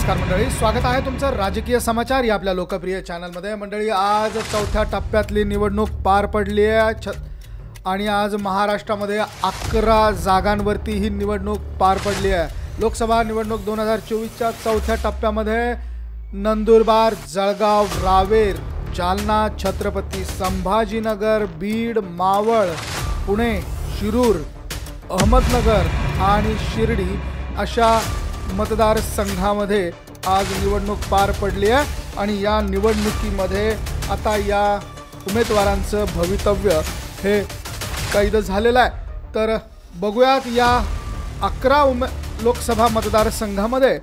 नमस्कार मंडळी, स्वागत आहे तुमचं राजकीय समाचार या आपल्या लोकप्रिय चॅनलमध्ये। मंडळी, आज चौथ्या टप्प्यातली निवडणूक पार पडली आहे आणि आज महाराष्ट्रामध्ये 11 जागांवरती ही निवडणूक पार पडली आहे। लोकसभा निवडणूक 2024च्या चौथ्या टप्प्यामध्ये नंदुरबार, जळगाव, रावेर, जालना, छत्रपती संभाजीनगर, बीड, मावळ, पुणे, शिरूर, अहमदनगर आणि शिर्डी अशा मतदारसंघामध्ये आज निवडणूक पार पडली आहे आणि या निवडणुकीमध्ये आता या उमेदवारांचं भवितव्य हे कैद झालेलं आहे। तर बघूयात या 11 लोकसभा मतदारसंघामध्ये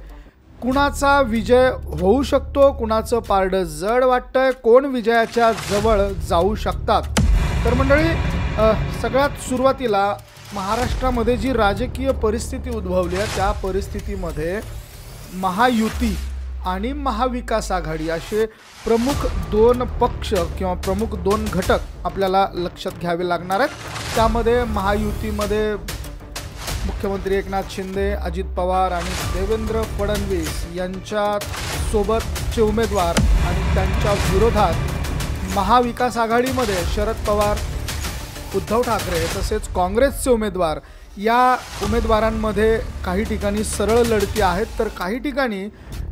कुणाचा विजय होऊ शकतो, कुणाचं पारडं जड वाटतंय, कोण विजयाच्या जवळ जाऊ शकतात। तर मंडळी, सगळ्यात सुरुवातीला महाराष्ट्रामध्ये जी राजकीय परिस्थिती उद्भवली आहे त्या परिस्थितीमध्ये महायुती आणि महाविकास आघाडी असे प्रमुख 2 पक्ष किंवा प्रमुख 2 घटक आपल्याला लक्षात घ्यावे लागणार आहेत। त्यामध्ये महायुतीमध्ये मुख्यमंत्री एकनाथ शिंदे, अजित पवार आणि देवेंद्र फडणवीस यांच्या सोबतचे उमेदवार आणि त्यांच्या विरोधात महाविकास आघाडीमध्ये शरद पवार, उद्धव ठाकरे तसेच काँग्रेसचे उमेदवार। या उमेदवारांमध्ये काही ठिकाणी सरळ लढती आहेत, तर काही ठिकाणी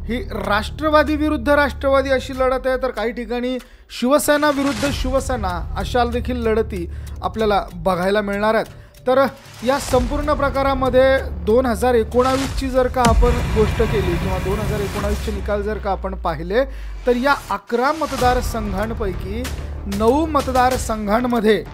ही राष्ट्रवादी विरुद्ध राष्ट्रवादी अशी लढत आहे, तर काही ठिकाणी शिवसेना विरुद्ध शिवसेना अशा देखील लढती आपल्याला बघायला मिळणार आहेत। तर या संपूर्ण प्रकारामध्ये 2019ची जर का आपण गोष्ट केली किंवा 2019चे निकाल जर का आपण पाहिले तर या 11 मतदारसंघांपैकी 9 मतदारसंघांमध्ये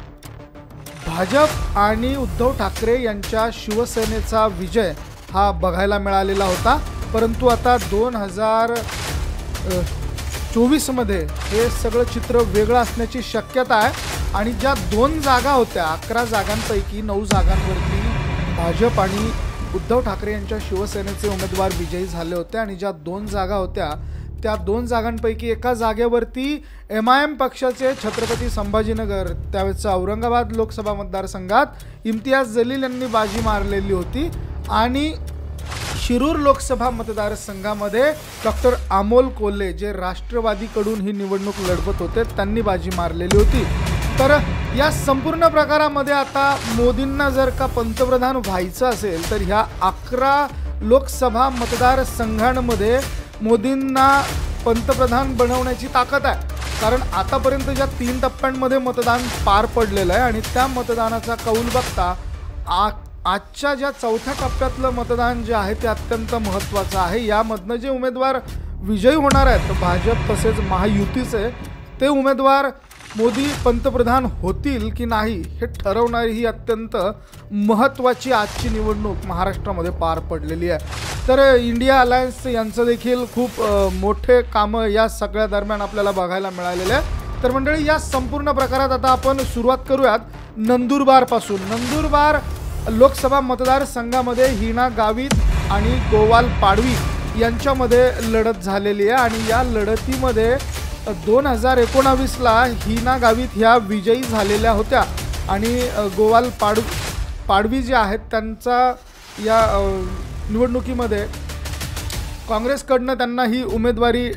भाजप आणि उद्धव ठाकरे यांच्या शिवसेनेचा विजय हा बघायला मिळालेला होता। परंतु आता 2024 मध्ये हे सगळं चित्र वेगळं असण्याची शक्यता आहे आणि ज्या 2 जागा होत्या 11 जागांपैकी 9 जागांवरती भाजप आणि उद्धव ठाकरे यांच्या शिवसेनेचे उमेदवार विजयी झाले होते आणि ज्या 2 जागा होत्या त्या 2 जागांपैकी एका जागेवरती MIM पक्षाचे छत्रपती संभाजीनगर त्यावेळेचा औरंगाबाद लोकसभा मतदारसंघात इम्तियाज जलील यांनी बाजी मारलेली होती आणि शिरूर लोकसभा मतदारसंघामध्ये डॉक्टर अमोल कोल्हे जे राष्ट्रवादीकडून ही निवडणूक लढवत होते त्यांनी बाजी मारलेली होती। तर या संपूर्ण प्रकारामध्ये आता मोदींना जर का पंतप्रधान व्हायचं असेल तर ह्या 11 लोकसभा मतदारसंघांमध्ये मोदींना पंतप्रधान बनवण्याची ताकद आहे। कारण आतापर्यंत ज्या 3 टप्प्यांमध्ये मतदान पार पडलेलं आहे आणि त्या मतदानाचा कौल बघता आजच्या ज्या चौथ्या टप्प्यातलं मतदान जे आहे ते अत्यंत महत्त्वाचं आहे। यामधनं जे उमेदवार विजयी होणार आहेत भाजप तसेच महायुतीचे ते उमेदवार मोदी पंतप्रधान होतील की नाही हे ठरवणारी ही अत्यंत महत्त्वाची आजची निवडणूक महाराष्ट्रामध्ये पार पडलेली आहे। तर इंडिया अलायन्स यांचं देखील खूप मोठे कामं या सगळ्या दरम्यान आपल्याला बघायला मिळालेले आहे। तर मंडळी, या संपूर्ण प्रकारात आता आपण सुरुवात करूयात नंदुरबारपासून। नंदुरबार लोकसभा मतदारसंघामध्ये हिना गावित आणि गोवाल पाडवी यांच्यामध्ये लढत झालेली आहे आणि या लढतीमध्ये 2019ला हिना गावित ह्या विजयी झालेल्या होत्या आणि गोवाल पाडवी जे आहेत त्यांचा या निवडणुकीमध्ये काँग्रेसकडनं त्यांना ही उमेदवारी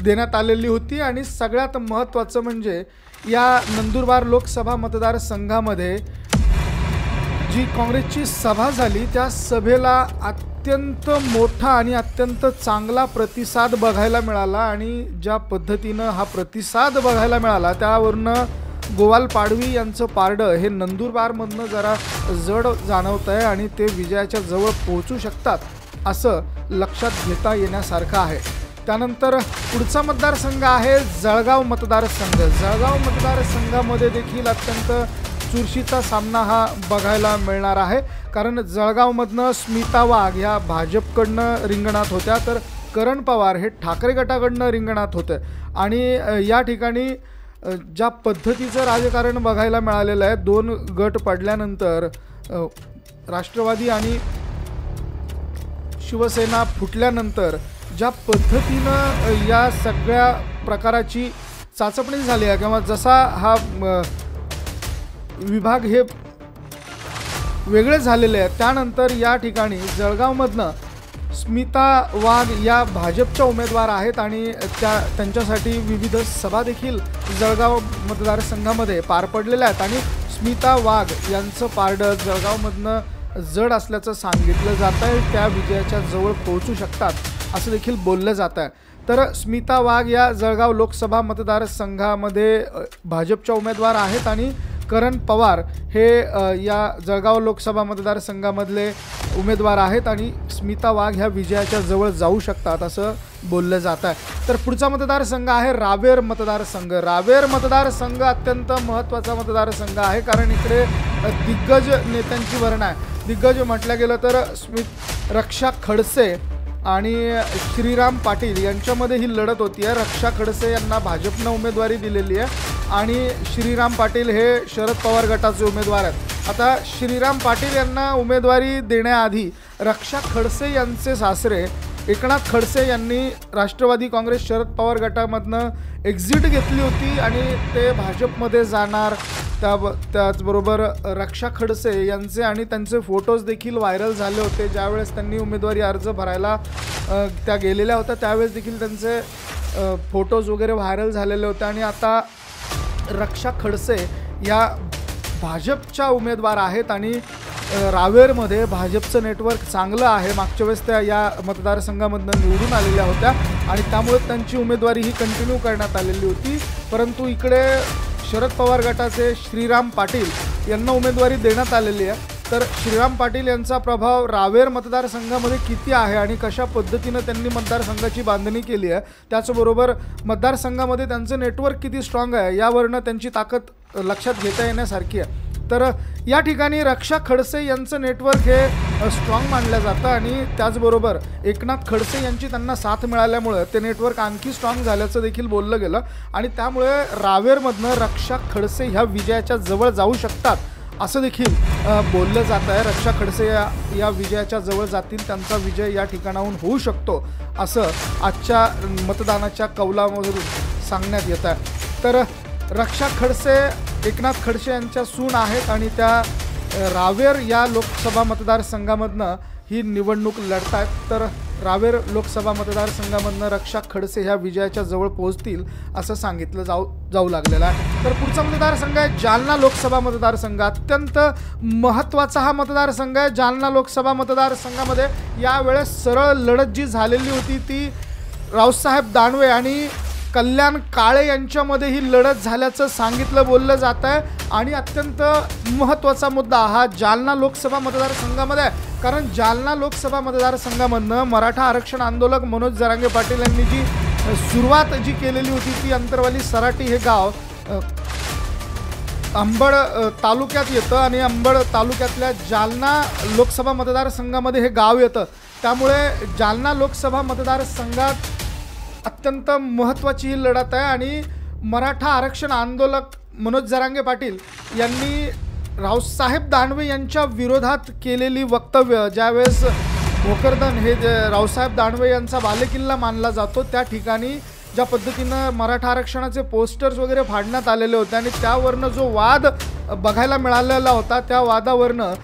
देण्यात आलेली होती। आणि सगळ्यात महत्त्वाचं म्हणजे या नंदुरबार लोकसभा मतदारसंघामध्ये जी काँग्रेसची सभा झाली त्या सभेला अत्यंत मोठा आणि अत्यंत चांगला प्रतिसाद बघायला मिळाला आणि ज्या पद्धतीनं हा प्रतिसाद बघायला मिळाला त्यावरनं गोवाल पाडवी यांचं पारडं हे नंदुरबारमधनं जरा जड जाणवत आहे आणि ते विजयाच्या जवळ पोहोचू शकतात असं लक्षात घेता येण्यासारखं आहे। त्यानंतर पुढचा मतदारसंघ आहे जळगाव मतदारसंघ। जळगाव मतदारसंघामध्ये देखील अत्यंत चुरशीचा सामना हा बघायला मिळणार आहे, कारण जळगावमधनं स्मिता वाघ ह्या भाजपकडनं रिंगणात होत्या तर करण पवार हे ठाकरे गटाकडनं रिंगणात होते। आणि या ठिकाणी ज्या पद्धतीचं राजकारण बघायला मिळालेलं आहे, 2 गट पडल्यानंतर राष्ट्रवादी आणि शिवसेना फुटल्यानंतर ज्या पद्धतीनं या सगळ्या प्रकाराची चाचपणी झाली आहे किंवा जसा हा विभाग हे वेगळे झालेले आहेत त्यानंतर या ठिकाणी जळगावमधनं स्मिता वाघ या भाजपच्या उमेदवार आहेत आणि त्यांच्यासाठी विविध सभा देखील जळगाव मतदारसंघामध्ये पार पडलेल्या आहेत आणि स्मिता वाघ यांचं पारडं जळगावमधनं जड असल्याचं सांगितलं जात आहे. त्या विजयाच्या जवळ पोहोचू शकतात असं देखील बोललं जात आहे. तर स्मिता वाघ या जळगाव लोकसभा मतदारसंघामध्ये भाजपच्या उमेदवार आहेत आणि करण पवार हे या जळगाव लोकसभा मतदारसंघामधले उमेदवार आहेत आणि स्मिता वाघ ह्या विजयाच्या जवळ जाऊ शकतात असं बोललं जात आहे. तर पुढचा मतदारसंघ आहे रावेर मतदारसंघ. रावेर मतदारसंघ अत्यंत महत्त्वाचा मतदारसंघ आहे कारण इकडे दिग्गज नेत्यांची भरण आहे. दिग्गज म्हटलं गेलं तर रक्षा खडसे आणि श्रीराम पाटील यांच्यामध्ये ही लढत होती आहे. रक्षा खडसे यांना भाजपनं उमेदवारी दिलेली आहे आणि श्रीराम पाटील हे शरद पवार गटाचे उमेदवार आहेत. आता श्रीराम पाटील यांना उमेदवारी देण्याआधी रक्षा खडसे यांचे सासरे एकनाथ खडसे यांनी राष्ट्रवादी काँग्रेस शरद पवार गटामधनं एक्झिट घेतली होती आणि ते भाजपमध्ये जाणार. त्याचबरोबर रक्षा खडसे यांचे आणि त्यांचे फोटोज देखील व्हायरल झाले होते. ज्यावेळेस त्यांनी उमेदवारी अर्ज भरायला त्या गेलेल्या होत्या त्यावेळेस देखील त्यांचे फोटोज वगैरे व्हायरल झालेले होते आणि आता रक्षा खडसे या भाजपच्या उमेदवार आहेत आणि रावेरमध्ये भाजपचं नेटवर्क चांगलं आहे. मागच्या वेळेस त्या या मतदारसंघामधून निवडून आलेल्या होत्या आणि त्यामुळे त्यांची उमेदवारी ही कंटिन्यू करण्यात आलेली होती. परंतु इकडे शरद पवार गटाचे श्रीराम पाटील यांना उमेदवारी देण्यात आलेली आहे. तर श्रीराम पाटील यांचा प्रभाव रावेर मतदारसंघामध्ये किती आहे आणि कशा पद्धतीनं त्यांनी मतदारसंघाची बांधणी केली आहे त्याचबरोबर मतदारसंघामध्ये त्यांचं नेटवर्क किती स्ट्रॉंग आहे यावरनं त्यांची ताकद लक्षात घेता येण्यासारखी आहे. तर या ठिकाणी रक्षा खडसे यांचं नेटवर्क हे स्ट्रॉंग मानलं जातं आणि त्याचबरोबर एकनाथ खडसे यांची त्यांना साथ मिळाल्यामुळं ते नेटवर्क आणखी स्ट्रॉंग झाल्याचं देखील बोललं गेलं आणि त्यामुळे रावेरमधनं रक्षा खडसे ह्या विजयाच्या जवळ जाऊ शकतात असं देखील बोललं जात आहे. रक्षा खडसे या विजयाच्या जवळ जातील. त्यांचा विजय या ठिकाणाहून होऊ शकतो असं आजच्या मतदानाच्या कौलामधून सांगण्यात येत आहे. तर रक्षा खडसे एकनाथ खडसे यांच्या सून आहेत आणि त्या रावेर या लोकसभा मतदारसंघामधनं ही निवडणूक लढत आहेत. तर रावेर लोकसभा मतदारसंघामधनं रक्षा खडसे ह्या विजयाच्या जवळ पोहोचतील असं सांगितलं जाऊ लागलेलं आहे. तर पुढचा मतदारसंघ आहे जालना लोकसभा मतदारसंघ. अत्यंत महत्त्वाचा हा मतदारसंघ आहे. जालना लोकसभा मतदारसंघामध्ये यावेळेस सरळ लढत जी झालेली होती ती रावसाहेब दानवे आणि कल्याण काळे यांच्यामध्ये ही लढत झाल्याचं बोललं जात आहे आणि अत्यंत महत्त्वाचा मुद्दा हा जालना लोकसभा मतदारसंघामध्ये आहे कारण जालना लोकसभा मतदारसंघामधनं मराठा आरक्षण आंदोलक मनोज जरांगे पाटील यांनी जी सुरुवात केलेली होती ती अंतरवाली सराटी हे गाव अंबड तालुक्यात येतं आणि अंबड तालुक्यातल्या जालना लोकसभा मतदारसंघामध्ये हे गाव येतं. त्यामुळे जालना लोकसभा मतदारसंघात अत्यंत महत्त्वाची ही लढत आहे आणि मराठा आरक्षण आंदोलक मनोज जरांगे पाटील यांनी रावसाहेब दानवे यांच्या विरोधात केलेली वक्तव्य ज्यावेळेस भोकरदन हे रावसाहेब दानवे यांचा बालेकिल्ला मानला जातो त्या ठिकाणी ज्या पद्धतीनं मराठा आरक्षणाचे पोस्टर्स वगैरे फाडण्यात आलेले होते आणि त्यावरनं जो वाद बघायला मिळालेला होता त्या वादावरनं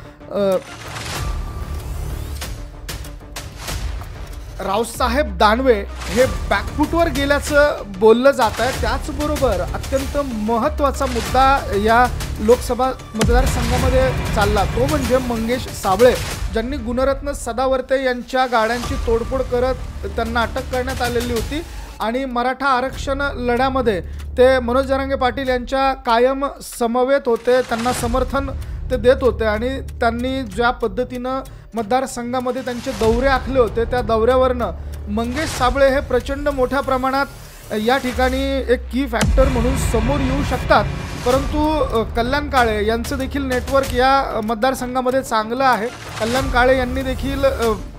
रावसाहेब दानवे हे बॅकफूटवर गेल्याचं बोललं जात आहे. त्याचबरोबर अत्यंत महत्त्वाचा मुद्दा या लोकसभा मतदारसंघामध्ये चालला तो म्हणजे मंगेश साबळे ज्यांनी गुणरत्न सदावर्ते यांच्या गाड्यांची तोडफोड करत त्यांना अटक करण्यात आलेली होती आणि मराठा आरक्षण लढ्यामध्ये ते मनोज जरांगे पाटील यांच्या कायम समवेत होते. त्यांना समर्थन ते देत होते आणि त्यांनी ज्या पद्धतीनं मतदारसंघामध्ये त्यांचे दौरे आखले होते त्या दौऱ्यावरनं मंगेश साबळे हे प्रचंड मोठ्या प्रमाणात या ठिकाणी एक की फॅक्टर म्हणून समोर येऊ शकतात. परंतु कल्याण काळे यांचं देखील नेटवर्क या मतदारसंघामध्ये चांगलं आहे. कल्याण काळे यांनी देखील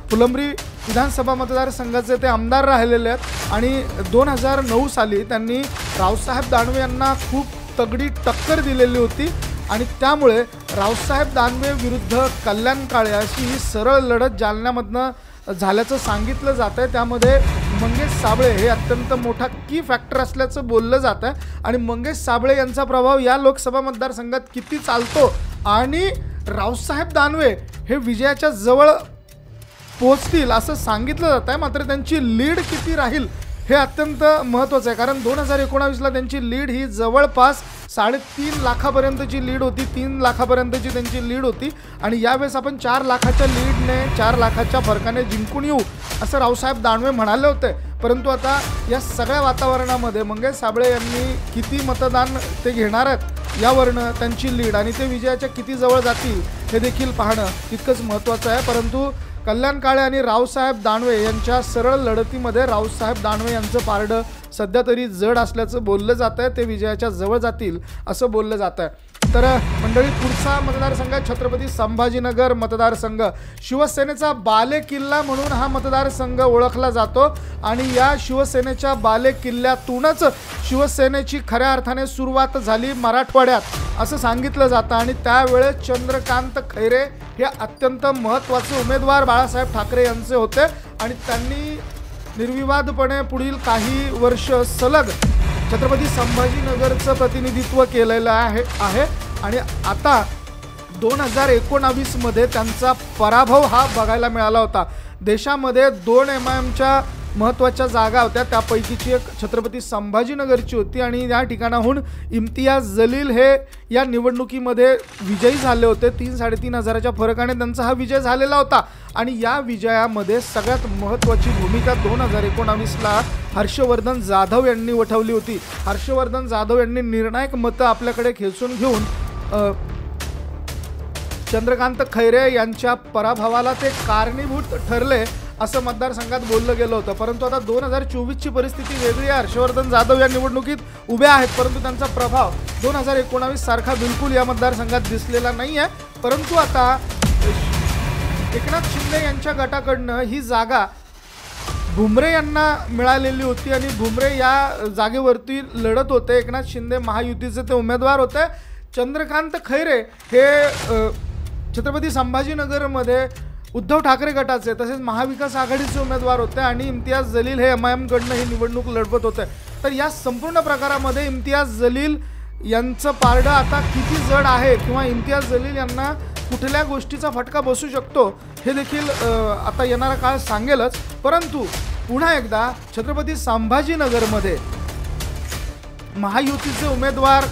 फुलंब्री विधानसभा मतदारसंघाचे ते आमदार राहिलेले आहेत आणि 2009 साली त्यांनी रावसाहेब दानवे यांना खूप तगडी टक्कर दिलेली होती आणि त्यामुळे रावसाहेब दानवे विरुद्ध कल्याण काळे अशी ही सरळ लढत जालन्यामधनं झाल्याचं सांगितलं जात आहे. त्यामध्ये मंगेश साबळे हे अत्यंत मोठा की फॅक्टर असल्याचं बोललं जात आहे आणि मंगेश साबळे यांचा प्रभाव या लोकसभा मतदारसंघात किती चालतो आणि रावसाहेब दानवे हे विजयाच्या जवळ पोहोचतील असं सांगितलं जात आहे, मात्र त्यांची लीड किती राहील हे अत्यंत महत्त्वाचं आहे. कारण 2019ला त्यांची लीड ही जवळपास 3.5 लाखापर्यंतची लीड होती, 3 लाखापर्यंतची त्यांची लीड होती आणि यावेळेस आपण 4 लाखाच्या लीडने 4 लाखाच्या फरकाने जिंकून येऊ असं रावसाहेब दानवे म्हणाले होते. परंतु आता या सगळ्या वातावरणामध्ये मंगेश साबळे यांनी किती मतदान ते घेणार आहेत यावरनं त्यांची लीड आणि ते विजयाच्या किती जवळ जातील हे देखील पाहणं तितकंच महत्त्वाचं आहे. परंतु कल्याण काळे आणि रावसाहेब दानवे यांच्या सरळ लढतीमध्ये रावसाहेब दानवे यांचं पारडं सध्या तरी जड असल्याचं बोललं जात आहे. ते विजयाच्या जवळ जातील असं बोललं जात आहे. तर मंडळी, पुढचा मतदारसंघ छत्रपती संभाजीनगर मतदारसंघ. शिवसेनेचा बालेकिल्ला म्हणून हा मतदारसंघ ओळखला जातो आणि या शिवसेनेच्या बालेकिल्ल्यातूनच शिवसेनेची खऱ्या अर्थाने सुरुवात झाली मराठवाड्यात असं सांगितलं जातं. आणि त्यावेळेस चंद्रकांत खैरे हे अत्यंत महत्त्वाचे उमेदवार बाळासाहेब ठाकरे यांचे होते आणि त्यांनी निर्विवादपणे पुढील काही वर्ष सलग छत्रपती संभाजीनगरचं प्रतिनिधित्व केलेलं आहे आणि आता 2019मध्ये त्यांचा पराभव हा बघायला मिळाला होता. देशामध्ये 2 MIMच्या महत्त्वाच्या जागा होत्या, त्यापैकीची एक छत्रपती संभाजीनगरची होती आणि या ठिकाणाहून इम्तियाज जलील हे या निवडणुकीमध्ये विजयी झाले होते. 3-3.5 हजाराच्या फरकाने त्यांचा हा विजय झालेला होता आणि या विजयामध्ये सगळ्यात महत्त्वाची भूमिका 2019ला हर्षवर्धन जाधव यांनी वठवली होती. हर्षवर्धन जाधव यांनी निर्णायक मतं आपल्याकडे खेचून घेऊन चंद्रकांत खैरे यांच्या पराभवाला ते कारणीभूत ठरले असं मतदारसंघात बोललं गेलं होतं. परंतु आता 2024ची परिस्थिती वेगळी आहे. हर्षवर्धन जाधव या निवडणुकीत उभे आहेत, परंतु त्यांचा प्रभाव 2019 सारखा बिलकुल या मतदारसंघात दिसलेला नाही आहे. परंतु आता एकनाथ शिंदे यांच्या गटाकडनं ही जागा भुमरे यांना मिळालेली होती आणि भुमरे या जागेवरती लढत होते. एकनाथ शिंदे महायुतीचे ते उमेदवार होते. चंद्रकांत खैरे हे छत्रपती संभाजीनगरमध्ये उद्धव ठाकरे गटाचे तसेच महाविकास आघाडीचे उमेदवार होते आणि इम्तियाज जलील हे MIMकडनं ही निवडणूक लढवत होते. तर या संपूर्ण प्रकारामध्ये इम्तियाज जलील यांचं पारडं आता किती जड आहे किंवा इम्तियाज जलील यांना कुठल्या गोष्टीचा फटका बसू शकतो हे देखील आता येणारा काळ सांगेलच. परंतु पुन्हा एकदा छत्रपती संभाजीनगरमध्ये महायुतीचे उमेदवार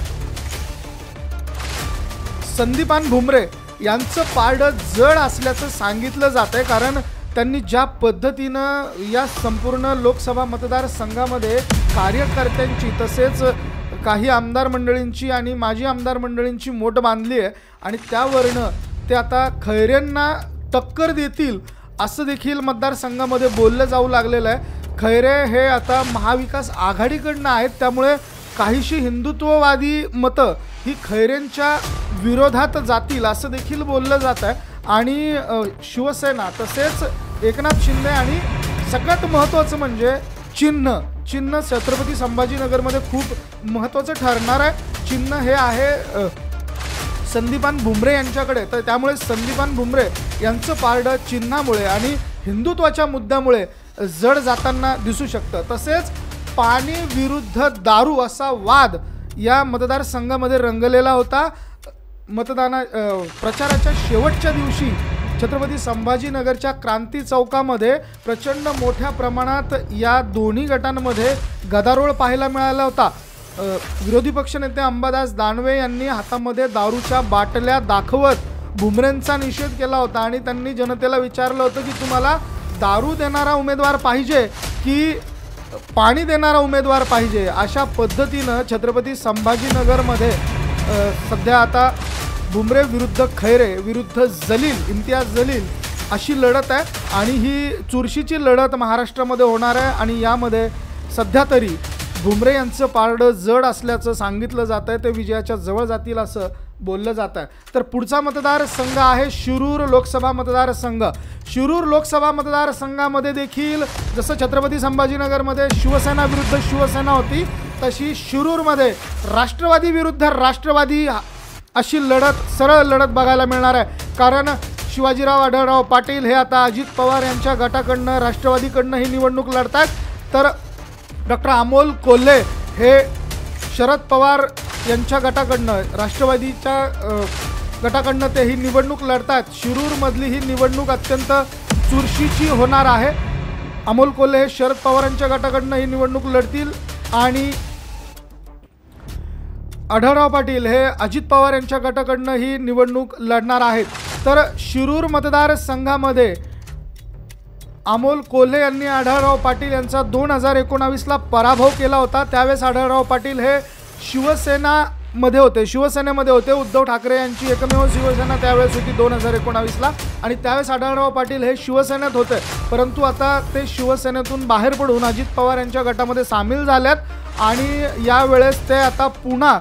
संदीपान भुमरे यांचं पारडं जड असल्याचं सांगितलं जात आहे. कारण त्यांनी ज्या पद्धतीनं या संपूर्ण लोकसभा मतदारसंघामध्ये कार्यकर्त्यांची तसेच काही आमदार मंडळींची आणि माजी आमदार मंडळींची मोठ बांधली आहे आणि त्यावरनं ते आता खैरेंना टक्कर देतील असं देखील मतदारसंघामध्ये बोललं जाऊ लागलेलं आहे. खैरे हे आता महाविकास आघाडीकडनं आहेत, त्यामुळे काहीशी हिंदुत्ववादी मतं ही खैरेंच्या विरोधात जातील असं देखील बोललं जात आहे. आणि शिवसेना तसेच एकनाथ शिंदे आणि सगळ्यात महत्त्वाचं म्हणजे चिन्ह छत्रपती संभाजीनगरमध्ये खूप महत्त्वाचं ठरणार आहे. चिन्ह हे आहे संदीपान भुमरे यांच्याकडे. तर त्यामुळे संदीपान भुमरे यांचं पारडं चिन्हामुळे आणि हिंदुत्वाच्या मुद्द्यामुळे जड जाताना दिसू शकतं. तसेच पाणी विरुद्ध दारू असा वाद या मतदारसंघामध्ये रंगलेला होता. प्रचाराच्या शेवटच्या दिवशी छत्रपती संभाजीनगरच्या क्रांती चौकामध्ये प्रचंड मोठ्या प्रमाणात या दोन्ही गटांमध्ये गदारोळ पाहायला मिळाला होता. विरोधी पक्षनेते अंबादास दानवे यांनी हातामध्ये दारूच्या बाटल्या दाखवत भुमरेंचा निषेध केला होता आणि त्यांनी जनतेला विचारलं होतं की तुम्हाला दारू देणारा उमेदवार पाहिजे की पाणी देणारा उमेदवार पाहिजे. अशा पद्धतीनं छत्रपती संभाजीनगरमध्ये सध्या आता भुमरे विरुद्ध खैरे विरुद्ध जलील इम्तियाज जलील अशी लढत आहे आणि ही चुरशीची लढत महाराष्ट्रामध्ये होणार आहे. आणि यामध्ये सध्या तरी भुमरे यांचं पारडं जड असल्याचं सांगितलं जात आहे. ते विजयाच्या जवळ जातील असं बोललं जात आहे. तर पुढचा मतदारसंघ आहे शिरूर लोकसभा मतदारसंघ. शिरूर लोकसभा मतदारसंघामध्ये देखील जसं छत्रपती संभाजीनगरमध्ये शिवसेना विरुद्ध शिवसेना होती, तशी शिरूरमध्ये राष्ट्रवादी विरुद्ध राष्ट्रवादी अशी सरळ लढत बघायला मिळणार आहे. कारण शिवाजीराव आढळराव पाटील हे आता अजित पवार यांच्या गटाकडनं राष्ट्रवादीकडनं ही निवडणूक लढतात, तर डॉक्टर अमोल कोल्हे हे शरद पवार यांच्या गटाकडनं राष्ट्रवादीच्या गटाकडनं ते ही निवडणूक लढतात. शिरूरमधली ही निवडणूक अत्यंत चुरशीची होणार आहे। अमोल कोल्हे हे शरद पवारांच्या गटाकडनं ही निवडणूक लढतील आणि आढळराव पाटील हे अजित पवार यांच्या गटाकडनं ही निवडणूक लढणार आहेत। तर शिरूर मतदारसंघामध्ये अमोल कोल्हे यांनी आढळराव पाटील यांचा 2019ला पराभव केला होता। त्यावेळेस आढळराव पाटील हे शिवसेनेमध्ये होते। उद्धव ठाकरे यांची एकमेव शिवसेना त्यावेळेस होती 2019ला आणि त्यावेळेस आढळराव पाटील हे शिवसेनेत होते, परंतु आता ते शिवसेनेतून बाहेर पडून अजित पवार यांच्या गटामध्ये सामील झाल्यात आणि यावेळेस ते आता पुन्हा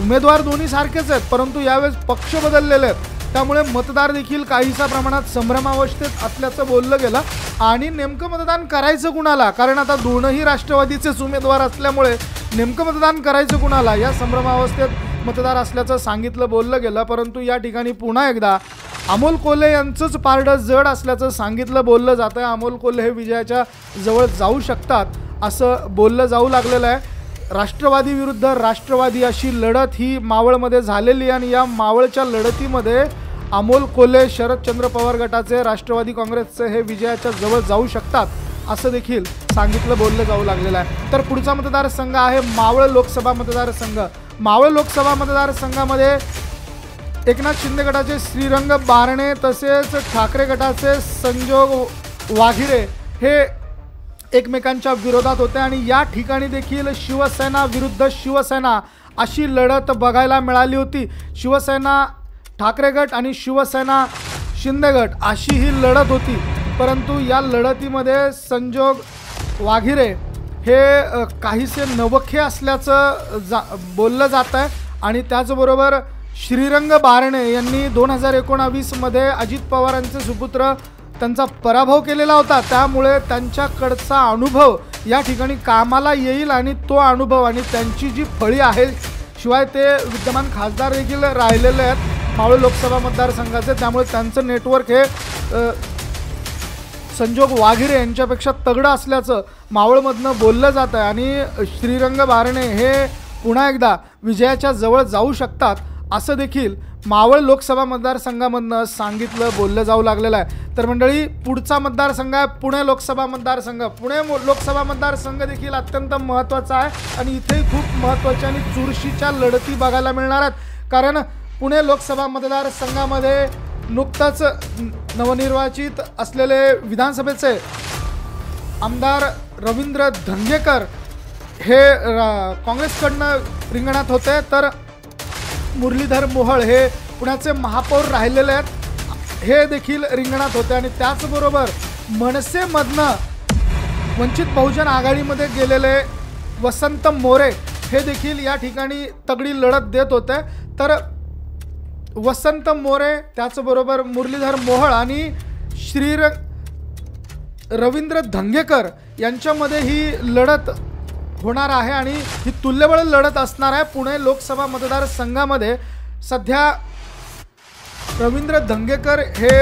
उमेदवार दोन्ही सारखेच आहेत, परंतु यावेळेस पक्ष बदललेले आहेत। त्यामुळे मतदार देखील काहीसा प्रमाणात संभ्रमावस्थेत असल्याचं बोललं गेलं आणि नेमकं मतदान करायचं कुणाला, कारण आता दोनही राष्ट्रवादीचेच उमेदवार असल्यामुळे नेमकं मतदान करायचं कुणाला या संभ्रमावस्थेत मतदार असल्याचं बोललं गेलं। परंतु या ठिकाणी पुन्हा एकदा अमोल कोल्हे यांचंच पारडं जड असल्याचं बोललं जातं। अमोल कोल्हे हे विजयाच्या जवळ जाऊ शकतात असं बोललं जाऊ लागलेलं आहे। राष्ट्रवादी विरुद्ध राष्ट्रवादी अशी लढत ही मावळमध्ये झालेली आहे आणि या मावळच्या लढतीमध्ये अमोल कोल्हे शरदचंद्र पवार गटाचे राष्ट्रवादी काँग्रेसचे हे विजयाच्या जवळ जाऊ शकतात असं देखील बोललं जाऊ लागलेलं आहे। तर पुढचा मतदारसंघ आहे मावळ लोकसभा मतदारसंघ। मावळ लोकसभा मतदारसंघामध्ये एकनाथ शिंदे गटाचे श्रीरंग बारणे तसेच ठाकरे गटाचे संजोग वाघिरे हे एकमेकांच्या विरोधात होते आणि या ठिकाणी देखील शिवसेना विरुद्ध शिवसेना अशी लढत बघायला मिळाली होती। शिवसेना ठाकरे गट आणि शिवसेना शिंदे गट अशी ही लढत होती, परंतु या लढतीमध्ये संजोग वाघिरे हे काहीसे नवखे असल्याचं बोललं जात आहे आणि त्याचबरोबर श्रीरंग बारणे यांनी 2019मध्ये अजित पवारांचे सुपुत्र त्यांचा पराभव केलेला होता, त्यामुळे त्यांच्याकडचा अनुभव या ठिकाणी कामाला येईल आणि तो अनुभव आणि त्यांची जी फळी आहे, शिवाय ते विद्यमान खासदार देखील राहिलेले आहेत मावळ लोकसभा मतदारसंघाचे, त्यामुळे त्यांचं नेटवर्क हे संजोग वाघिरे यांच्यापेक्षा तगडं असल्याचं मावळमधनं बोललं जातं आणि श्रीरंग बारणे हे पुन्हा एकदा विजयाच्या जवळ जाऊ शकतात असं देखील मावळ लोकसभा मतदारसंघामधनं बोललं जाऊ लागलेलं आहे। तर मंडळी, पुढचा मतदारसंघ आहे पुणे लोकसभा मतदारसंघ। पुणे लोकसभा मतदारसंघ देखील अत्यंत महत्त्वाचा आहे आणि इथेही खूप महत्त्वाच्या आणि चुरशीच्या लढती बघायला मिळणार आहेत, कारण पुणे लोकसभा मतदारसंघामध्ये नुकताच नवनिर्वाचित असलेले विधानसभेचे आमदार रवींद्र धंगेकर हे काँग्रेसकडनं रिंगणात होते, तर मुरलीधर मोहोळ हे पुण्याचे महापौर राहिलेले आहेत हे देखील रिंगणात होते आणि त्याचबरोबर मनसेमधनं वंचित बहुजन आघाडीमध्ये गेलेले वसंत मोरे हे देखील या ठिकाणी तगडी लढत देत होते। तर वसंत मोरे त्याचबरोबर मुरलीधर मोहोळ आणि रवींद्र धंगेकर यांच्यामध्ये ही लढत होणार आहे आणि ही तुल्यबळ लढत असणार आहे। पुणे लोकसभा मतदारसंघामध्ये सध्या रवींद्र धंगेकर हे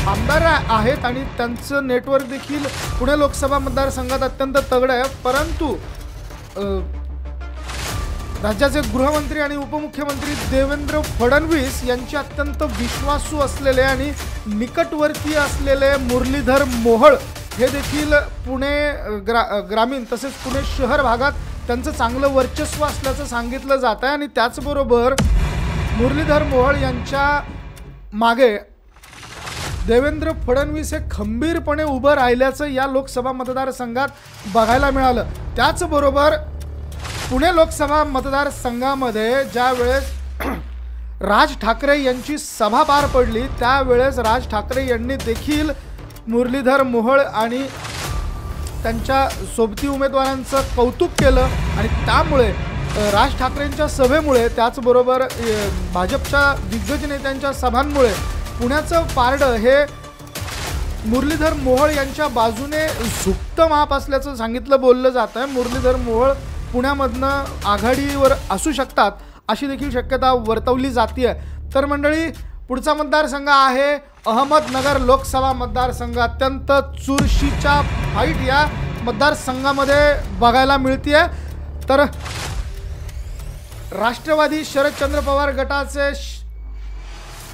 आमदार आहेत आणि त्यांचं नेटवर्क देखील पुणे लोकसभा मतदारसंघात अत्यंत तगडं आहे, परंतु राज्याचे गृहमंत्री आणि उपमुख्यमंत्री देवेंद्र फडणवीस यांचे अत्यंत विश्वासू असलेले आणि निकटवर्तीय असलेले मुरलीधर मोहोळ हे देखील पुणे ग्रामीण तसेच पुणे शहर भागात त्यांचं चांगलं वर्चस्व असल्याचं सांगितलं जात आहे आणि त्याचबरोबर मुरलीधर मोहोळ यांच्या मागे देवेंद्र फडणवीस हे खंबीरपणे उभं राहिल्याचं या लोकसभा मतदारसंघात बघायला मिळालं। त्याचबरोबर पुणे लोकसभा मतदारसंघामध्ये ज्यावेळेस राज ठाकरे यांची सभा पार पडली त्यावेळेस राज ठाकरे यांनी देखील मुरलीधर मोहोळ आणि त्यांच्या सोबती उमेदवारांचं कौतुक केलं आणि त्यामुळे राज ठाकरेंच्या सभेमुळे त्याचबरोबर भाजपच्या दिग्गज नेत्यांच्या सभांमुळे पुण्याचं पारडं हे मुरलीधर मोहोळ यांच्या बाजूने झुकतं माप असल्याचं बोललं जात आहे। मुरलीधर मोहोळ पुण्यामधनं आघाडीवर असू शकतात अशी देखील शक्यता वर्तवली जाते। तर मंडळी, पुढचा मतदारसंघ आहे अहमदनगर लोकसभा मतदारसंघ। अत्यंत चुरशीच्या फाईट या मतदारसंघामध्ये बघायला मिळते। तर राष्ट्रवादी शरदचंद्र पवार गटाचे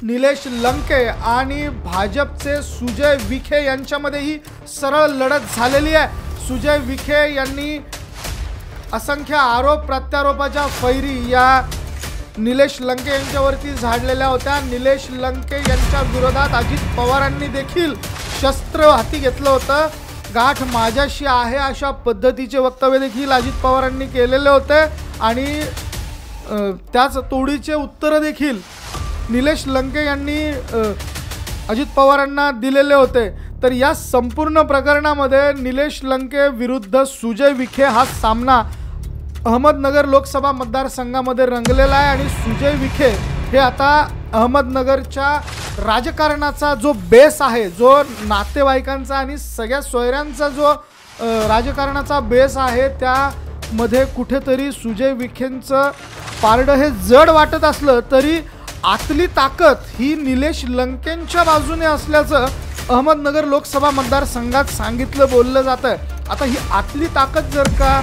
निलेश लंके आणि भाजपचे सुजय विखे यांच्यामध्ये ही सरळ लढत झालेली आहे। सुजय विखे यांनी असंख्य आरोप प्रत्यारोपाच्या फैरी या निलेश लंके यांच्यावरती झाडलेल्या होत्या। निलेश लंके यांच्या विरोधात अजित पवारांनी देखील शस्त्र हाती घेतलं होतं। गाठ माझ्याशी आहे अशा पद्धतीचे वक्तव्य देखील अजित पवारांनी केलेले होते आणि त्याच तोडीचे उत्तर देखील निलेश लंके यांनी अजित पवारांना दिलेले होते। तर या संपूर्ण प्रकरणामध्ये निलेश लंके विरुद्ध सुजय विखे हा सामना अहमदनगर लोकसभा मतदारसंघामध्ये रंगलेला आहे आणि सुजय विखे हे आता अहमदनगरच्या राजकारणाचा जो बेस आहे, जो नातेवाईकांचा आणि सगळ्या सोयऱ्यांचा जो राजकारणाचा बेस आहे, त्यामध्ये कुठेतरी सुजय विखेंचं पारडं हे जड वाटत असलं तरी आतली ताकद ही निलेश लंकेंच्या बाजूने असल्याचं अहमदनगर लोकसभा मतदारसंघात सांगितलं बोललं जातं। आता ही आतली ताकद जर का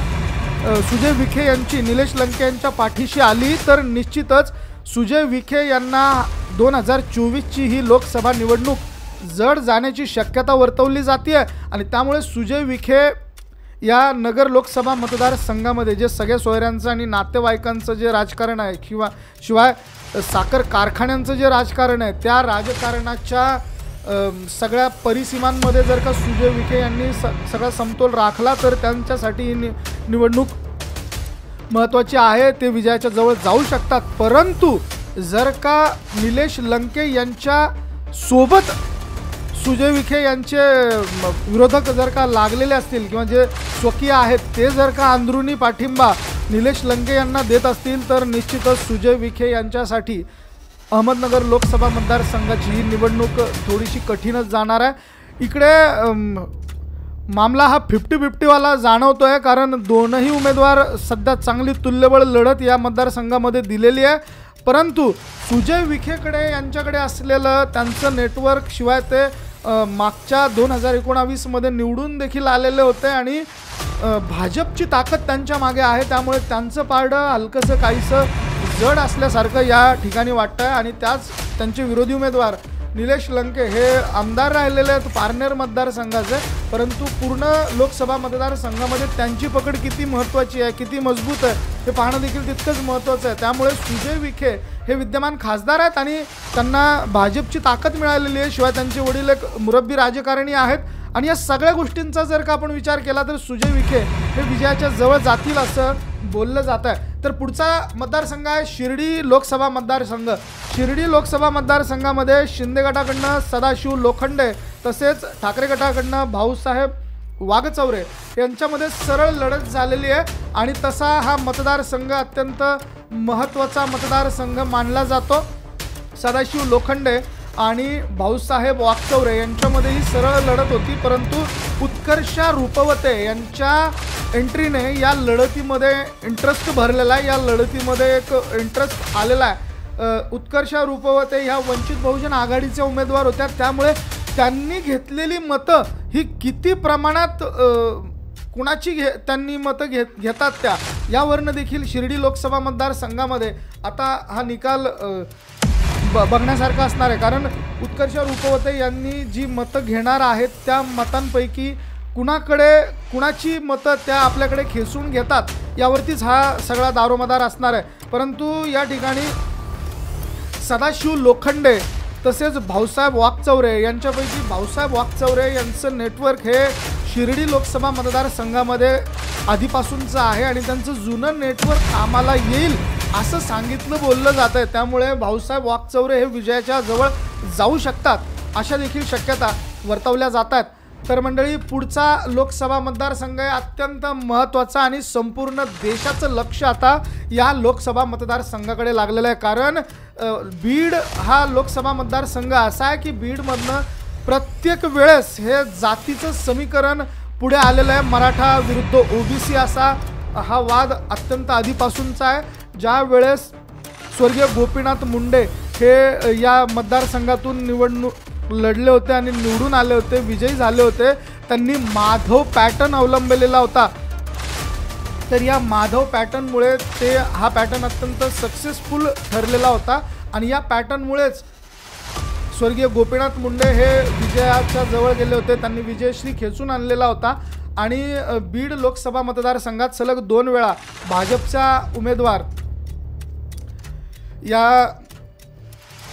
सुजय विखे यांची निलेश लंके यांच्या पाठीशी आली तर निश्चितच सुजय विखे यांना 2024ची ही लोकसभा निवडणूक जड जाण्याची शक्यता वर्तवली जाते आणि त्यामुळे सुजय विखे या नगर लोकसभा मतदारसंघामध्ये जे सगळ्या सोयऱ्यांचं आणि नातेवाईकांचं जे राजकारण आहे किंवा शिवाय साखर कारखान्यांचं जे राजकारण आहे, त्या राजकारणाच्या सगळ्या परिसीमांमध्ये जर का सुजय विखे यांनी सगळा समतोल राखला तर त्यांच्यासाठी ही निवडणूक महत्त्वाची आहे। ते विजयाच्या जवळ जाऊ शकतात, परंतु जर का निलेश लंके यांच्या सोबत सुजय विखे यांचे विरोधक जर का लागलेले असतील किंवा जे स्वकीय आहेत ते जर का अंदरुनी पाठिंबा निलेश लंके यांना देत असतील तर निश्चितच सुजय विखे यांच्यासाठी अहमदनगर लोकसभा मतदारसंघाची ही निवडणूक थोडीशी कठीणच जाणार आहे। इकडे मामला हा 50-50 वाला जाणवतो आहे, कारण दोनही उमेदवार सध्या चांगली तुल्यबळ लढत या मतदारसंघामध्ये दिलेली आहे, परंतु सुजय विखेकडे यांच्याकडे असलेलं त्यांचं नेटवर्क शिवाय ते मागच्या 2019मध्ये निवडून देखील आलेले होते आणि भाजपची ताकद त्यांच्या मागे आहे, त्यामुळे त्यांचं पारडं हलकंसं काहीसं जड असल्यासारखं या ठिकाणी वाटतं आहे। आणि त्याच त्यांचे विरोधी उमेदवार निलेश लंके हे आमदार राहिलेले आहेत पारनेर मतदारसंघाचे, परंतु पूर्ण लोकसभा मतदारसंघामध्ये त्यांची पकड किती महत्त्वाची आहे, किती मजबूत आहे हे पाहणं देखील तितकंच महत्त्वाचं आहे। त्यामुळे सुजय विखे हे विद्यमान खासदार आहेत आणि त्यांना भाजपची ताकद मिळालेली आहे, शिवाय त्यांचे वडील एक मुरब्बी राजकारणी आहेत आणि या सगळ्या गोष्टींचा जर का आपण विचार केला तर सुजय विखे हे विजयाच्या जवळ जातील असं बोललं जात आहे। तर पुढचा मतदारसंघ आहे शिर्डी लोकसभा मतदारसंघ। शिर्डी लोकसभा मतदारसंघामध्ये शिंदे गटाकडनं सदाशिव लोखंडे तसेच ठाकरे गटाकडनं भाऊसाहेब वाघचौरे यांच्यामध्ये सरळ लढत झालेली आहे आणि तसा हा मतदारसंघ अत्यंत महत्त्वाचा मतदारसंघ मानला जातो। सदाशिव लोखंडे आणि भाऊसाहेब वाघचौरे यांच्यामध्ये ही सरळ लढत होती, परंतु उत्कर्षा रुपवते यांच्या एंट्रीने या लढतीमध्ये इंटरेस्ट भरलेला आहे, या लढतीमध्ये एक इंटरेस्ट आलेला आहे। उत्कर्षा रुपवते ह्या वंचित बहुजन आघाडीच्या उमेदवार होत्या, त्यामुळे त्यांनी घेतलेली मतं ही किती प्रमाणात कुणाची त्यांनी मतं घेतात त्या यावरनं देखील शिर्डी लोकसभा मतदारसंघामध्ये आता हा निकाल बघण्यासारखं असणार आहे, कारण उत्कर्षा रुपवते यांनी जी मतं घेणार आहेत त्या मतांपैकी कुणाची मतं त्या आपल्याकडे खेचून घेतात यावरतीच हा सगळा दारोमदार असणार आहे। परंतु या ठिकाणी सदाशिव लोखंडे तसेच भाऊसाहेब वाघचौरे यांच्यापैकी भाऊसाहेब वाघचौरे यांचं नेटवर्क हे शिर्डी लोकसभा मतदारसंघामध्ये आधीपासूनचं आहे आणि त्यांचं जुनं नेटवर्क आम्हाला येईल असं सांगितलं बोललं जात आहे, त्यामुळे भाऊसाहेब वाघचौरे हे विजयाच्या जवळ जाऊ शकतात अशा देखील शक्यता वर्तवल्या जात आहेत। तर मंडळी, पुढचा लोकसभा मतदारसंघ आहे अत्यंत महत्त्वाचा आणि संपूर्ण देशाचं लक्ष आता या लोकसभा मतदारसंघाकडे लागलेलं आहे, कारण बीड हा लोकसभा मतदारसंघ असा आहे की बीडमधनं प्रत्येक वेळेस हे जातीचं समीकरण पुढे आलेलं आहे। मराठा विरुद्ध ओबीसी असा हा वाद अत्यंत आधीपासूनचा आहे। ज्या वेळेस स्वर्गीय गोपीनाथ मुंडे हे या मतदारसंघातून निवडणूक लढले होते आणि निवडून आले होते, विजयी झाले होते, त्यांनी माधव पॅटर्न अवलंबलेला होता। तर या माधव पॅटर्नमुळे हा पॅटर्न अत्यंत सक्सेसफुल ठरलेला होता आणि या पॅटर्नमुळेच स्वर्गीय गोपीनाथ मुंडे हे विजयाच्या जवळ गेले होते, त्यांनी विजयश्री खेचून आणलेला होता आणि बीड लोकसभा मतदारसंघात सलग 2 वेळा भाजपचा उमेदवार या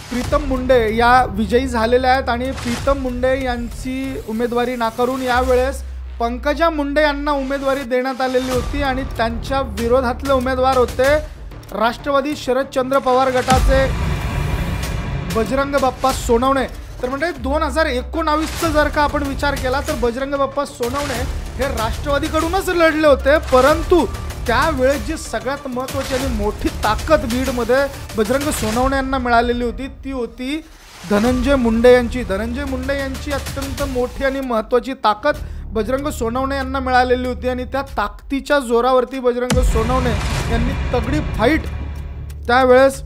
प्रीतम मुंडे या विजयी झालेल्या आहेत आणि प्रीतम मुंडे यांची उमेदवारी नाकारून यावेळेस पंकजा मुंडे यांना उमेदवारी देण्यात आलेली होती आणि त्यांच्या विरोधातले उमेदवार होते राष्ट्रवादी शरदचंद्र पवार गटाचे बजरंग बाप्पा सोनवणे। तर म्हणजे 2019चा जर का आपण विचार केला तर बजरंग बाप्पा सोनवणे हे राष्ट्रवादीकडूनच लढले होते, परंतु त्यावेळेस जी सगळ्यात महत्त्वाची आणि मोठी ताकद बीडमध्ये बजरंग सोनवणे यांना मिळालेली होती ती होती धनंजय मुंडे यांची। धनंजय मुंडे यांची अत्यंत मोठी आणि महत्त्वाची ताकद बजरंग सोनवणे यांना मिळालेली होती आणि त्या ताकदीच्या जोरावरती बजरंग सोनवणे यांनी तगडी फाईट त्यावेळेस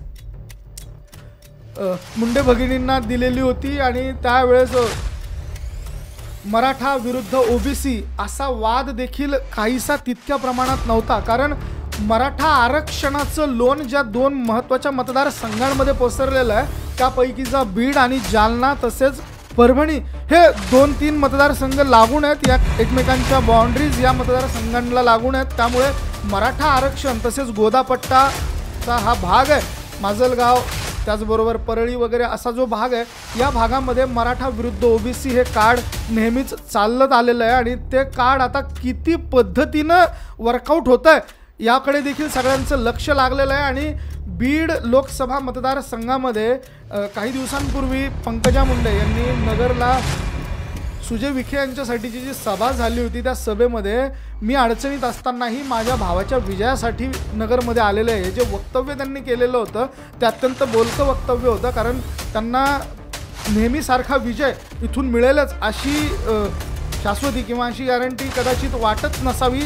मुंडे भगिनींना दिलेली होती आणि त्यावेळेस मराठा विरुद्ध ओबीसी असा वाद देखील काहीसा तितक्या प्रमाणात नव्हता, कारण मराठा आरक्षणाचं लोन ज्या 2 महत्त्वाच्या मतदारसंघांमध्ये पसरलेलं आहे त्यापैकीचा बीड आणि जालना तसेच परभणी हे 2-3 मतदारसंघ लागून आहेत, या एकमेकांच्या बाउंड्रीज या मतदारसंघांना लागून आहेत, त्यामुळे मराठा आरक्षण तसेच गोदापट्टाचा हा भाग आहे, माजलगाव त्याचबरोबर परळी वगैरे असा जो भाग आहे या भागामध्ये मराठा विरुद्ध ओबीसी हे कार्ड नेहमीच चालत आलेलं आहे आणि ते कार्ड आता किती पद्धतीनं वर्कआउट होतं आहे याकडे देखील सगळ्यांचं लक्ष लागलेलं आहे। आणि बीड लोकसभा मतदारसंघामध्ये काही दिवसांपूर्वी पंकजा मुंडे यांनी नगरला सुजय विखे यांच्यासाठीची जी सभा झाली होती त्या सभेमध्ये मी अडचणीत असतानाही माझ्या भावाच्या विजयासाठी नगरमध्ये आलेले आहे, हे जे वक्तव्य त्यांनी केलेलं होतं ते अत्यंत बोलकं वक्तव्य होतं, कारण त्यांना नेहमीसारखा विजय इथून मिळेलच अशी शाश्वती किंवा अशी गॅरंटी कदाचित वाटत नसावी,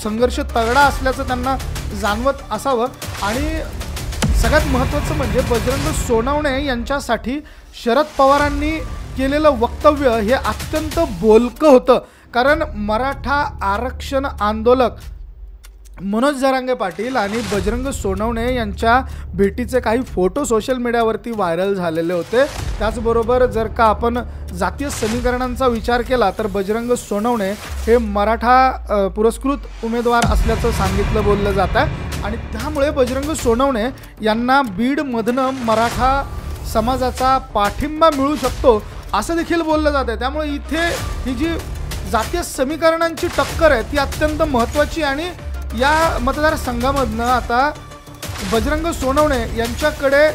संघर्ष तगडा असल्याचं त्यांना जाणवत असावं। आणि सगळ्यात महत्त्वाचं म्हणजे बजरंग सोनवणे यांच्यासाठी शरद पवारांनी केलेलं वक्तव्य हे अत्यंत बोलकं होतं, कारण मराठा आरक्षण आंदोलक मनोज जरांगे पाटील आणि बजरंग सोनवणे यांच्या भेटीचे काही फोटो सोशल मीडियावरती व्हायरल झालेले होते। त्याचबरोबर जर का आपण जातीय समीकरणांचा विचार केला तर बजरंग सोनवणे हे मराठा पुरस्कृत उमेदवार असल्याचं सांगितलं बोललं जात आहे आणि त्यामुळे बजरंग सोनवणे यांना बीडमधनं मराठा समाजाचा पाठिंबा मिळू शकतो असं देखील बोललं जातं आहे। त्यामुळे इथे ही जी जातीय समीकरणांची टक्कर आहे ती अत्यंत महत्त्वाची आणि या मतदारसंघामधनं आता बजरंग सोनवणे यांच्याकडे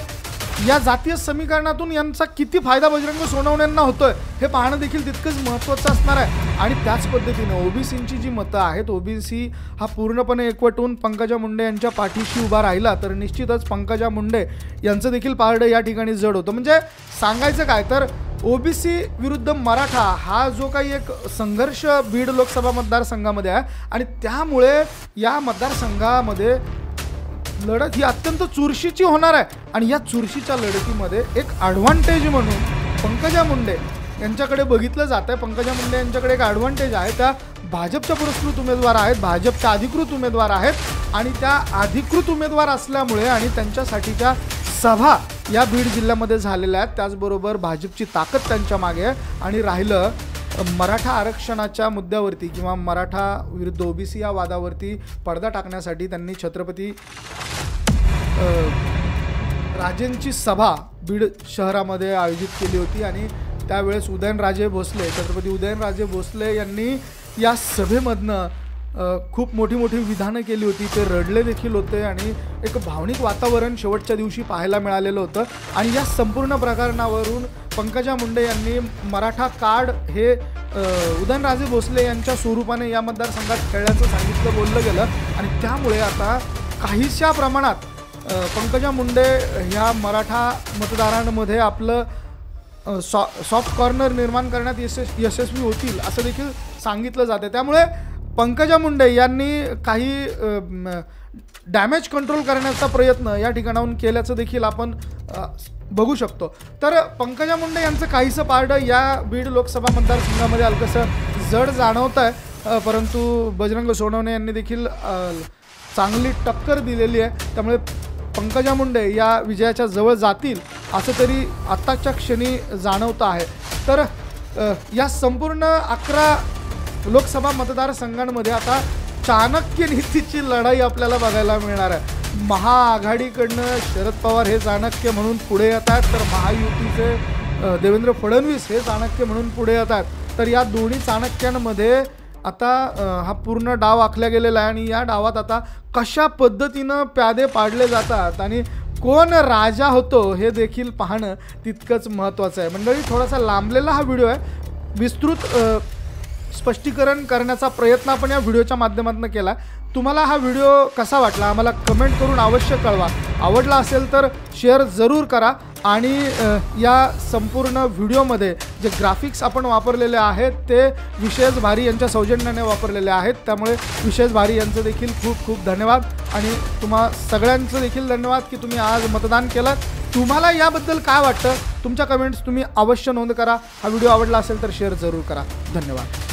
या जातीय समीकरणातून यांचा किती फायदा बजरंग सोनवण्यांना होतोय हे पाहणं देखील तितकंच महत्त्वाचं असणार आहे। आणि त्याच पद्धतीनं ओबीसींची जी मतं आहेत, ओबीसी हा पूर्णपणे एकवटून पंकजा मुंडे यांच्या पाठीशी उभा राहिला तर निश्चितच पंकजा मुंडे यांचं देखील पारडं या ठिकाणी जड होतं। म्हणजे सांगायचं काय तर ओबीसी विरुद्ध मराठा हा जो काही एक संघर्ष बीड लोकसभा मतदारसंघामध्ये आहे आणि त्यामुळे या मतदारसंघामध्ये लढत ही अत्यंत चुरशीची होणार आहे आणि या चुरशीच्या लढतीमध्ये एक ॲडव्हान्टेज म्हणून पंकजा मुंडे यांच्याकडे बघितलं जातं आहे। पंकजा मुंडे यांच्याकडे एक ॲडव्हान्टेज आहे, त्या भाजपच्या पुरस्कृत उमेदवार आहेत, भाजपच्या अधिकृत उमेदवार आहेत आणि त्या अधिकृत उमेदवार असल्यामुळे आणि त्यांच्यासाठीच्या सभा या बीड जिल्ह्यामध्ये झालेल्या आहेत, त्याचबरोबर भाजपची ताकद त्यांच्या मागे आहे। आणि राहिलं मराठा आरक्षणाच्या मुद्द्यावरती किंवा मराठा विरुद्ध ओबीसी या वादावरती पडदा टाकण्यासाठी त्यांनी छत्रपती राजेंची सभा बीड शहरामध्ये आयोजित केली होती आणि त्यावेळेस छत्रपती उदयनराजे भोसले यांनी या सभेमधनं खूप मोठी विधानं केली होती, ते रडले देखील होते आणि एक भावनिक वातावरण शेवटच्या दिवशी पाहायला मिळालेलं होतं। आणि या संपूर्ण प्रकरणावरून पंकजा मुंडे यांनी मराठा कार्ड हे उदयनराजे भोसले यांच्या स्वरूपाने या मतदारसंघात खेळल्याचं सांगितलं बोललं गेलं आणि त्यामुळे आता काहीशा प्रमाणात पंकजा मुंडे ह्या मराठा मतदारांमध्ये आपलं सॉफ्ट कॉर्नर निर्माण करण्यात यशस्वी होतील असं देखील सांगितलं जाते। त्यामुळे पंकजा मुंडे यांनी काही डॅमेज कंट्रोल करण्याचा प्रयत्न या ठिकाणाहून केल्याचं देखील आपण बघू शकतो। तर पंकजा मुंडे यांचं काहीसं पारडं या बीड लोकसभा मतदारसंघामध्ये हलकंसं जड जाणवतं आहे, परंतु बजरंग सोनवणे यांनी देखील चांगली टक्कर दिलेली आहे, त्यामुळे पंकजा मुंडे या विजयाच्या जवळ जातील असं तरी आत्ताच्या क्षणी जाणवतं आहे। तर या संपूर्ण 11 लोकसभा मतदारसंघांमध्ये आता चाणक्य नीतीची लढाई आपल्याला बघायला मिळणार आहे। महाआघाडीकडनं शरद पवार हे चाणक्य म्हणून पुढे येत आहेत, तर महायुतीचे देवेंद्र फडणवीस हे चाणक्य म्हणून पुढे येत आहेत। तर या दोन्ही चाणक्यांमध्ये आता हा पूर्ण डाव आखला गेलेला आहे आणि या डावात आता कशा पद्धतीनं प्यादे पाडले जातात आणि कोण राजा होतो हे देखील पाहणं तितकंच महत्त्वाचं आहे। मंडळी, थोडासा लांबलेला हा व्हिडिओ आहे, विस्तृत स्पष्टीकरण करण्याचा प्रयत्न आपण या व्हिडिओच्या माध्यमातून केला। तुम्हाला हा व्हिडिओ कसा वाटला आम्हाला कमेंट करून अवश्य कळवा। आवडला असेल तर शेअर जरूर करा आणि या संपूर्ण व्हिडिओमध्ये जे ग्राफिक्स आपण वापरलेले आहेत ते विशेष भारी यांच्या सौजन्याने वापरलेले आहेत, त्यामुळे विशेष भारी यांचं देखील खूप खूप धन्यवाद आणि तुम्हा सगळ्यांचं देखील धन्यवाद की तुम्ही आज मतदान केलं। तुम्हाला याबद्दल काय वाटतं तुमच्या कमेंट्स तुम्ही अवश्य नोंद करा। हा व्हिडिओ आवडला असेल तर शेअर जरूर करा। धन्यवाद।